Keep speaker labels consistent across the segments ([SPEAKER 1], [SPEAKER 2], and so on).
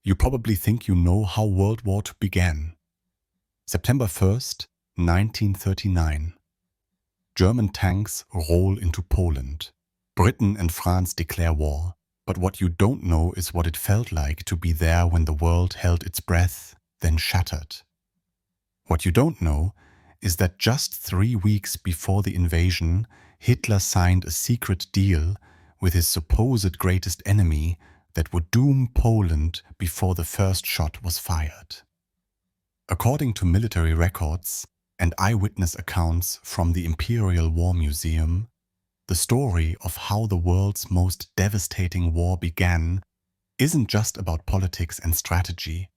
[SPEAKER 1] You probably think you know how World War II began. September 1st, 1939. German tanks roll into Poland. Britain and France declare war. But what you don't know is what it felt like to be there when the world held its breath, then shattered. What you don't know is that just 3 weeks before the invasion, Hitler signed a secret deal with his supposed greatest enemy that would doom Poland before the first shot was fired. According to military records and eyewitness accounts from the Imperial War Museum, the story of how the world's most devastating war began isn't just about politics and strategy.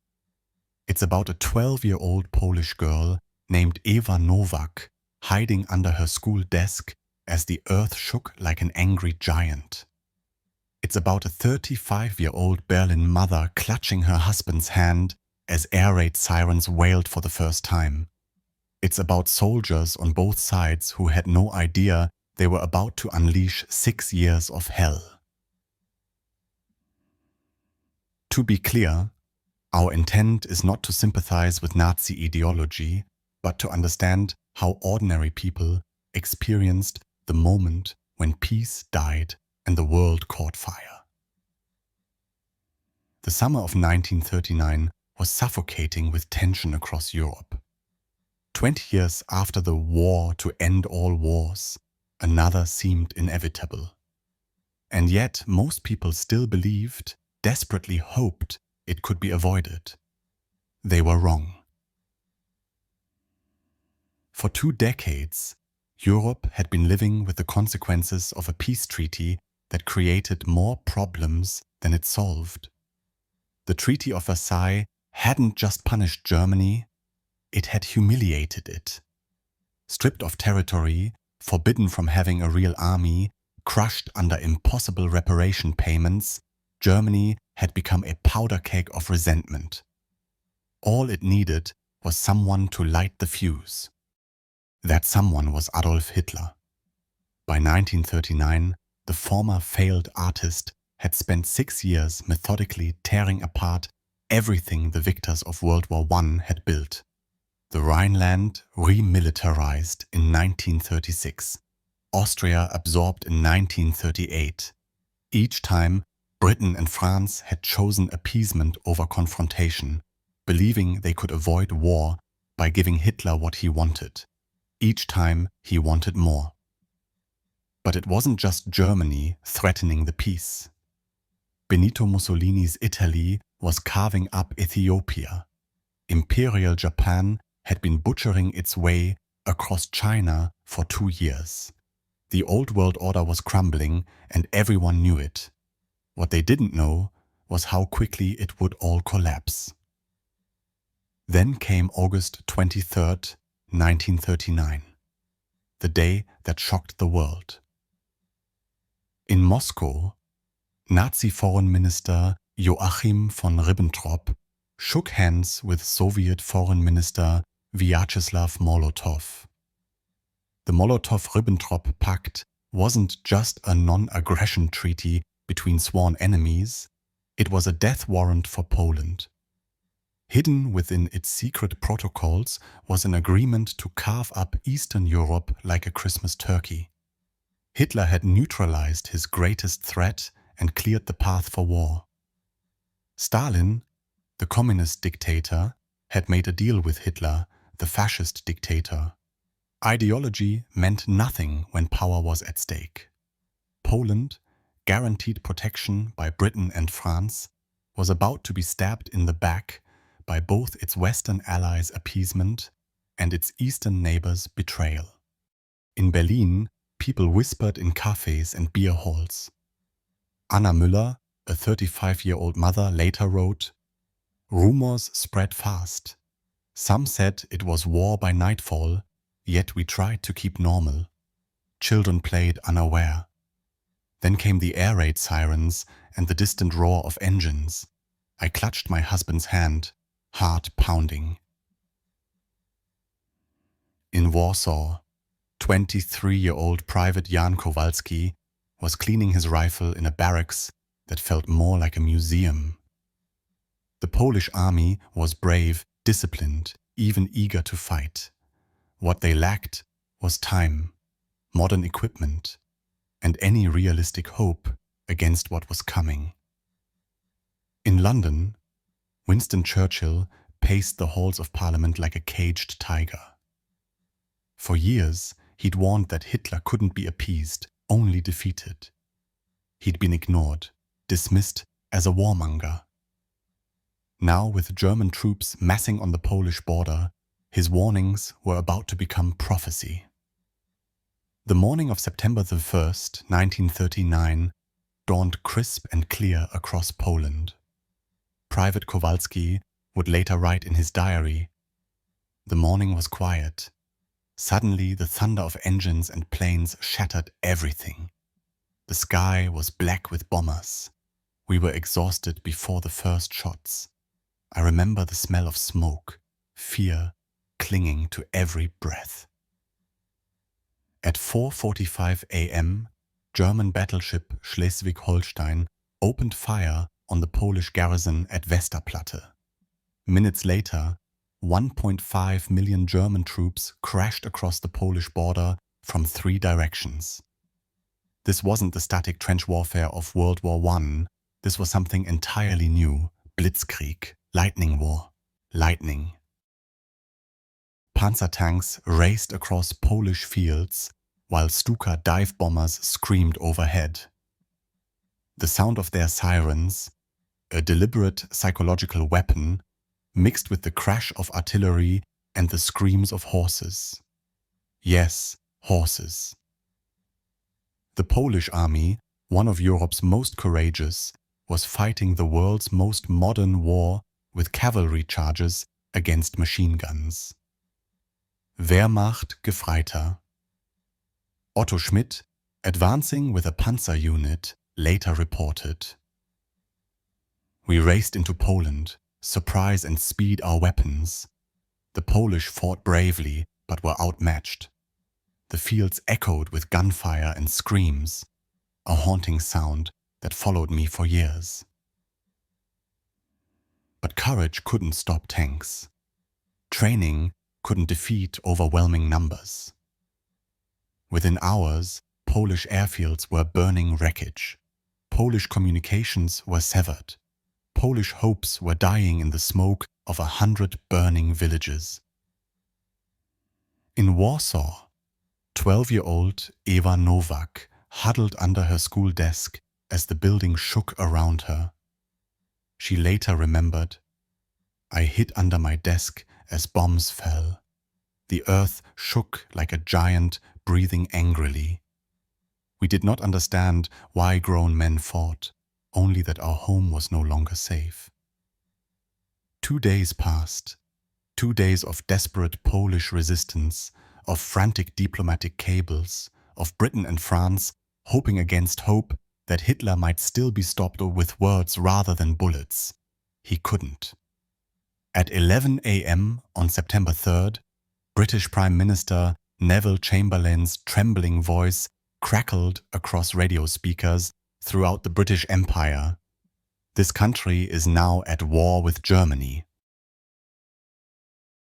[SPEAKER 1] It's about a 12-year-old Polish girl named Eva Nowak hiding under her school desk as the earth shook like an angry giant. It's about a 35-year-old Berlin mother clutching her husband's hand as air raid sirens wailed for the first time. It's about soldiers on both sides who had no idea they were about to unleash 6 years of hell. To be clear, our intent is not to sympathize with Nazi ideology, but to understand how ordinary people experienced the moment when peace died and the world caught fire. The summer of 1939 was suffocating with tension across Europe. 20 years after the war to end all wars, another seemed inevitable. And yet most people still believed, desperately hoped, it could be avoided. They were wrong. For 2 decades, Europe had been living with the consequences of a peace treaty that created more problems than it solved. The Treaty of Versailles hadn't just punished Germany, it had humiliated it. Stripped of territory, forbidden from having a real army, crushed under impossible reparation payments, Germany had become a powder keg of resentment. All it needed was someone to light the fuse. That someone was Adolf Hitler. By 1939, the former failed artist had spent 6 years methodically tearing apart everything the victors of World War I had built. The Rhineland remilitarized in 1936. Austria absorbed in 1938. Each time, Britain and France had chosen appeasement over confrontation, believing they could avoid war by giving Hitler what he wanted. Each time he wanted more. But it wasn't just Germany threatening the peace. Benito Mussolini's Italy was carving up Ethiopia. Imperial Japan had been butchering its way across China for 2 years. The old world order was crumbling and everyone knew it. What they didn't know was how quickly it would all collapse. Then came August 23rd, 1939, the day that shocked the world. In Moscow, Nazi Foreign Minister Joachim von Ribbentrop shook hands with Soviet Foreign Minister Vyacheslav Molotov. The Molotov-Ribbentrop Pact wasn't just a non-aggression treaty between sworn enemies, it was a death warrant for Poland. Hidden within its secret protocols was an agreement to carve up Eastern Europe like a Christmas turkey. Hitler had neutralized his greatest threat and cleared the path for war. Stalin, the communist dictator, had made a deal with Hitler, the fascist dictator. Ideology meant nothing when power was at stake. Poland, guaranteed protection by Britain and France, was about to be stabbed in the back by both its Western allies' appeasement and its Eastern neighbors' betrayal. In Berlin, people whispered in cafes and beer halls. Anna Müller, a 35-year-old mother, later wrote, "Rumors spread fast. Some said it was war by nightfall, yet we tried to keep normal. Children played unaware. Then came the air raid sirens and the distant roar of engines. I clutched my husband's hand, heart pounding." In Warsaw, 23-year-old Private Jan Kowalski was cleaning his rifle in a barracks that felt more like a museum. The Polish army was brave, disciplined, even eager to fight. What they lacked was time, modern equipment, and any realistic hope against what was coming. In London, Winston Churchill paced the halls of Parliament like a caged tiger. For years, he'd warned that Hitler couldn't be appeased, only defeated. He'd been ignored, dismissed as a warmonger. Now, with German troops massing on the Polish border, his warnings were about to become prophecy. The morning of September the 1st, 1939, dawned crisp and clear across Poland. Private Kowalski would later write in his diary, "The morning was quiet. Suddenly the thunder of engines and planes shattered everything. The sky was black with bombers. We were exhausted before the first shots. I remember the smell of smoke, fear clinging to every breath." At 4:45 a.m., German battleship Schleswig-Holstein opened fire on the Polish garrison at Westerplatte. Minutes later, 1.5 million German troops crashed across the Polish border from 3 directions. This wasn't the static trench warfare of World War I. This was something entirely new. Blitzkrieg, lightning war, lightning. Panzer tanks raced across Polish fields while Stuka dive bombers screamed overhead. The sound of their sirens, a deliberate psychological weapon, mixed with the crash of artillery and the screams of horses. Yes, horses. The Polish army, one of Europe's most courageous, was fighting the world's most modern war with cavalry charges against machine guns. Wehrmacht Gefreiter. Otto Schmidt, advancing with a panzer unit, later reported, "We raced into Poland, surprise and speed our weapons. The Polish fought bravely, but were outmatched. The fields echoed with gunfire and screams, a haunting sound that followed me for years." But courage couldn't stop tanks. Training couldn't defeat overwhelming numbers. Within hours, Polish airfields were burning wreckage. Polish communications were severed. Polish hopes were dying in the smoke of 100 burning villages. In Warsaw, 12-year-old Eva Nowak huddled under her school desk as the building shook around her. She later remembered, "I hid under my desk as bombs fell. The earth shook like a giant breathing angrily. We did not understand why grown men fought, only that our home was no longer safe." 2 days passed. 2 days of desperate Polish resistance, of frantic diplomatic cables, of Britain and France hoping against hope that Hitler might still be stopped with words rather than bullets. He couldn't. At 11 a.m. on September 3rd, British Prime Minister Neville Chamberlain's trembling voice crackled across radio speakers throughout the British Empire. "This country is now at war with Germany."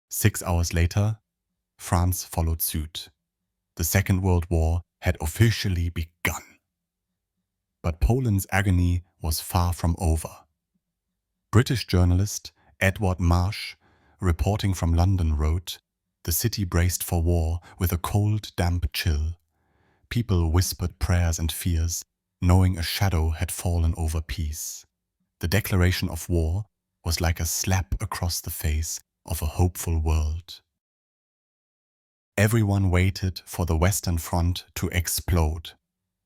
[SPEAKER 1] 6 hours later, France followed suit. The Second World War had officially begun. But Poland's agony was far from over. British journalist Edward Marsh, reporting from London, wrote, "The city braced for war with a cold, damp chill. People whispered prayers and fears, knowing a shadow had fallen over peace. The declaration of war was like a slap across the face of a hopeful world." Everyone waited for the Western Front to explode,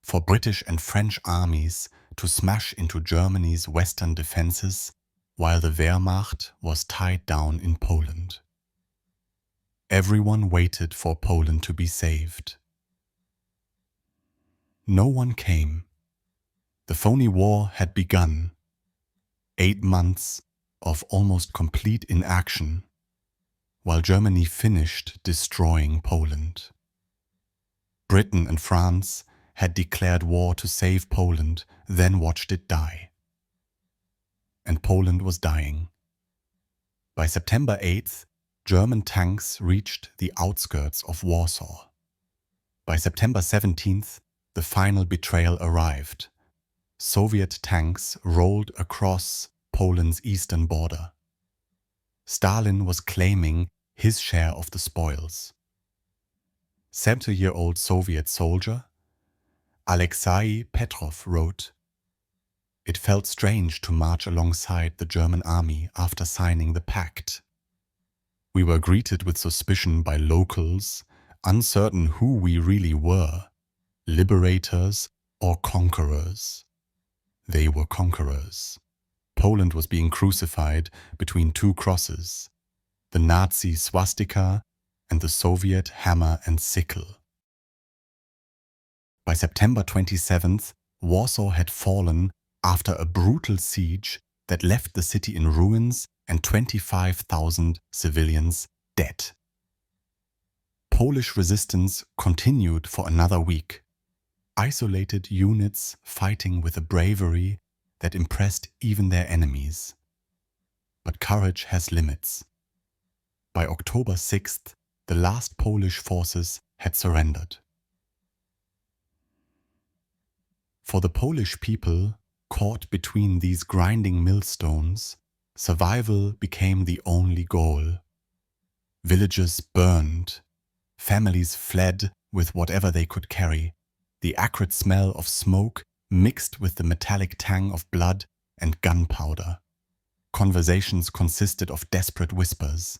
[SPEAKER 1] for British and French armies to smash into Germany's western defenses, while the Wehrmacht was tied down in Poland. Everyone waited for Poland to be saved. No one came. The phony war had begun. 8 months of almost complete inaction, while Germany finished destroying Poland. Britain and France had declared war to save Poland, then watched it die. And Poland was dying, By September 8th, German tanks reached the outskirts of Warsaw. By September 17th, the final betrayal arrived. Soviet tanks rolled across Poland's eastern border. Stalin was claiming his share of the spoils. 70-year-old Soviet soldier Alexei Petrov wrote, "It felt strange to march alongside the German army after signing the pact. We were greeted with suspicion by locals, uncertain who we really were, liberators or conquerors. They were conquerors. Poland was being crucified between two crosses, the Nazi swastika and the Soviet hammer and sickle." By September 27th, Warsaw had fallen after a brutal siege that left the city in ruins and 25,000 civilians dead. Polish resistance continued for another week, isolated units fighting with a bravery that impressed even their enemies. But courage has limits. By October 6th, the last Polish forces had surrendered. For the Polish people, caught between these grinding millstones, survival became the only goal. Villages burned, families fled with whatever they could carry. The acrid smell of smoke mixed with the metallic tang of blood and gunpowder. Conversations consisted of desperate whispers.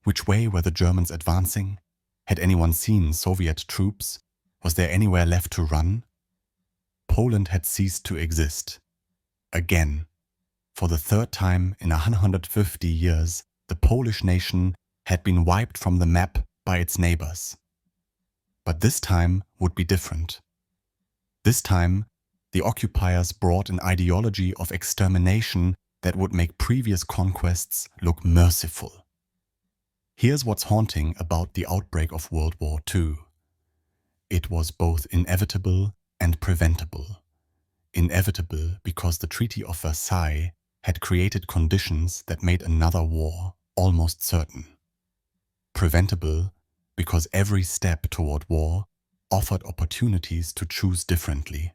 [SPEAKER 1] Which way were the Germans advancing? Had anyone seen Soviet troops? Was there anywhere left to run? Poland had ceased to exist. Again, for the third time in 150 years, the Polish nation had been wiped from the map by its neighbors. But this time would be different. This time, the occupiers brought an ideology of extermination that would make previous conquests look merciful. Here's what's haunting about the outbreak of World War II. It was both inevitable and preventable. Inevitable because the Treaty of Versailles had created conditions that made another war almost certain. Preventable because every step toward war offered opportunities to choose differently.